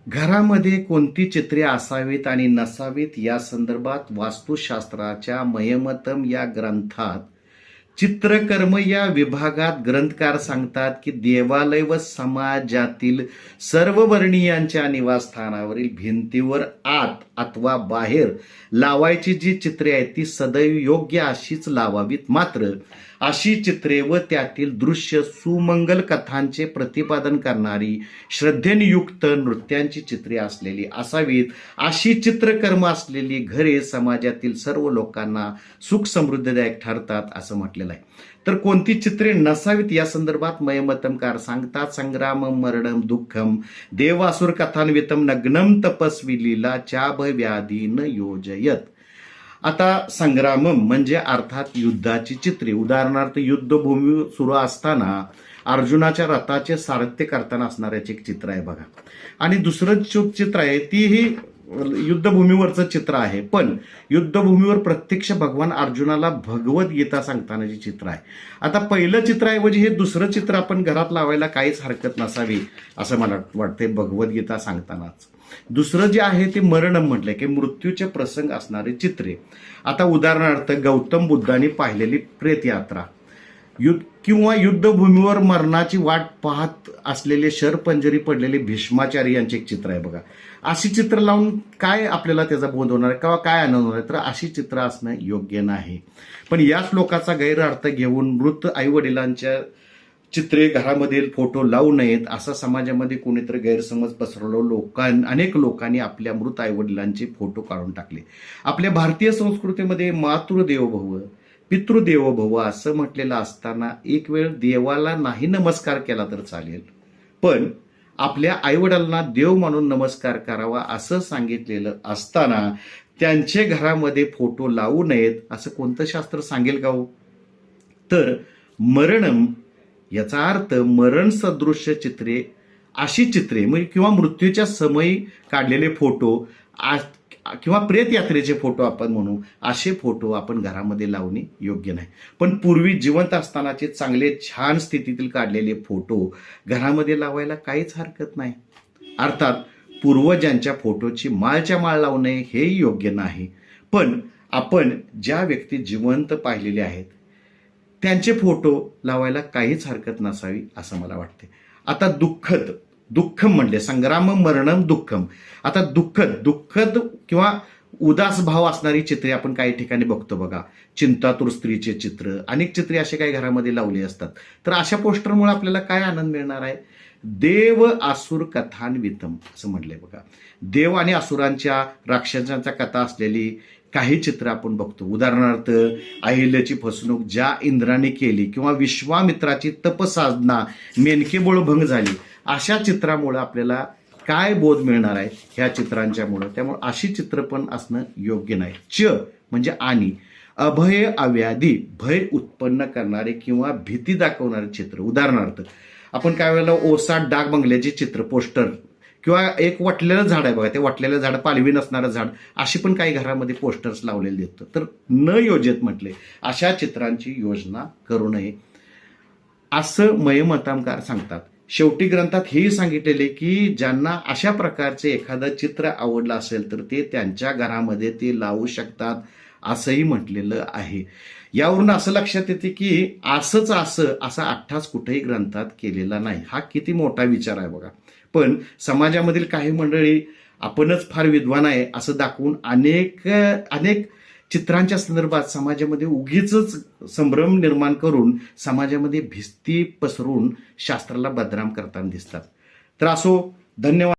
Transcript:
घरामध्ये कोणती चित्रे असावीत आणि नसावीत या संदर्भात वास्तुशास्त्राच्या मयमतम या ग्रंथात चित्रकर्म या विभागात ग्रंथकार सांगतात की देवालय व समाजातील सर्व वर्णीयांच्या निवासस्थानावरील भिंतीवर आत अथवा बाहेर लावायची जी चित्रे आहेत ती सदैव योग्य अशीच लावावीत. मात्र अशी चित्रे व त्यातील दृश्य सुमंगल कथांचे प्रतिपादन करणारी श्रद्धेयुक्त नृत्यांची चित्रे असलेली असावीत. अशी चित्रकर्म असलेली घरे समाजातील सर्व लोकांना सुख समृद्धीदायक ठरतात असं म्हटलेलं आहे. तर कोणती चित्रे नसावीत या संदर्भात मयमतमकार सांगतात. संग्रामम मरणम दुःखम देवासुर कथान्वितम नग्नम तपस्वी लीला चाभव्याधीन योजयत. आता संग्रामम म्हणजे अर्थात युद्धाची चित्रे. उदाहरणार्थ युद्धभूमी सुरू असताना अर्जुनाच्या रथाचे सारथ्य करताना असणाऱ्याचे एक चित्र आहे बघा. आणि दुसरं चित्र आहे तीही युद्धभूमीवरचं चित्र आहे, पण युद्धभूमीवर प्रत्यक्ष भगवान अर्जुनाला भगवद्गीता सांगतानाचे चित्र आहे. आता पहिलं चित्राऐवजी हे दुसरं चित्र आपण घरात लावायला काहीच हरकत नसावी असं मला वाटते भगवद्गीता सांगतानाच. दुसरं जे आहे ते मरणम म्हटलंय की मृत्यूचे प्रसंग असणारे चित्रे. आता उदाहरणार्थ गौतम बुद्धांनी पाहिलेली प्रेतयात्रा किंवा युद्धभूमीवर मरणाची वाट पाहत असलेले शरपंजरी पडलेले भीष्माचार्य यांचे एक चित्र आहे बघा. अशी चित्र लावून काय आपल्याला त्याचा बोध होणार आहे किंवा काय आनंद होणार आहे, तर अशी चित्र असणं योग्य नाही. पण याच लोकांचा गैरअर्थ घेऊन मृत आई वडिलांच्या चित्रे घरामधील फोटो लावू नयेत असा समाजामध्ये कोणीतरी गैरसमज पसरवलं. अनेक लोकांनी आपल्या मृत आई वडिलांचे फोटो काढून टाकले. आपल्या भारतीय संस्कृतीमध्ये मातृदेवोभव पितृदेवोभव असं म्हटलेलं असताना एक वेळ देवाला नाही नमस्कार केला तर चालेल, पण आपल्या आईवडिलांना देव मानून नमस्कार करावा असं सांगितलेलं असताना त्यांचे घरामध्ये फोटो लावू नयेत असं कोणतं शास्त्र सांगेल का हो? तर मरणम याचा अर्थ मरण सदृश्य चित्रे, अशी चित्रे किंवा मृत्यूच्या समयी काढलेले फोटो किंवा प्रेत यात्रेचे फोटो आपण म्हणू, असे फोटो आपण घरामध्ये लावणे योग्य नाही. पण पूर्वी जिवंत असतानाचे चांगले छान स्थितीतील काढलेले फोटो घरामध्ये लावायला काहीच हरकत नाही. अर्थात पूर्वजांच्या फोटोची माळच्या माळ लावणे हे योग्य नाही. पण आपण ज्या व्यक्ती जिवंत पाहिलेले आहेत त्यांचे फोटो लावायला काहीच हरकत नसावी असं मला वाटते. आता दुःखम म्हणले संग्राम मरणम दुःखम. आता दुःखद किंवा उदास भाव असणारी चित्रे आपण काही ठिकाणी बघतो बघा. चिंतातुर स्त्रीचे चित्र, अनेक चित्रे असे काही घरामध्ये लावली असतात. तर अशा पोस्टरमुळे आपल्याला काय आनंद मिळणार आहे? देव असुर कथान्वितम असं म्हटलंय बघा. देव आणि असुरांच्या राक्षसांच्या कथा असलेली काही चित्र आपण बघतो. उदाहरणार्थ अहिल्याची फसवणूक ज्या इंद्राने केली किंवा विश्वामित्राची तपसाधना मेनकेबोळ भंग झाली, अशा चित्रामुळे आपल्याला काय बोध मिळणार आहे ह्या चित्रांच्यामुळे. त्यामुळे अशी चित्र पण असणं योग्य नाही. म्हणजे आणि अभय अव्याधी भय उत्पन्न करणारे किंवा भीती दाखवणारे चित्र. उदाहरणार्थ आपण काय वेळेला ओसाड डाग बंगल्याचे चित्र पोस्टर किंवा एक वाटलेलं झाड आहे बघा, ते वाटलेलं झाड पालवी नसणारं झाड, अशी पण काही घरामध्ये पोस्टर्स लावलेले दिसतं. तर न योजित म्हटले अशा चित्रांची योजना करू नये असं मयमतांकार सांगतात. शेवटी ग्रंथात हेही सांगितलेले की ज्यांना अशा प्रकारचे एखादं चित्र आवडलं असेल तर ते त्यांच्या घरामध्ये ते लावू शकतात असंही म्हटलेलं आहे. यावरून असं लक्षात येते की असा अठ्ठास कुठेही ग्रंथात केलेला नाही. हा किती मोठा विचार आहे बघा. पण समाजामधील काही मंडळी आपणच फार विद्वान आहे असं दाखवून अनेक चित्रांच्या संदर्भात समाजामध्ये उगीच संभ्रम निर्माण करून समाजामध्ये भिस्ती पसरून शास्त्राला बदनाम करताना दिसतात. तर असो, धन्यवाद.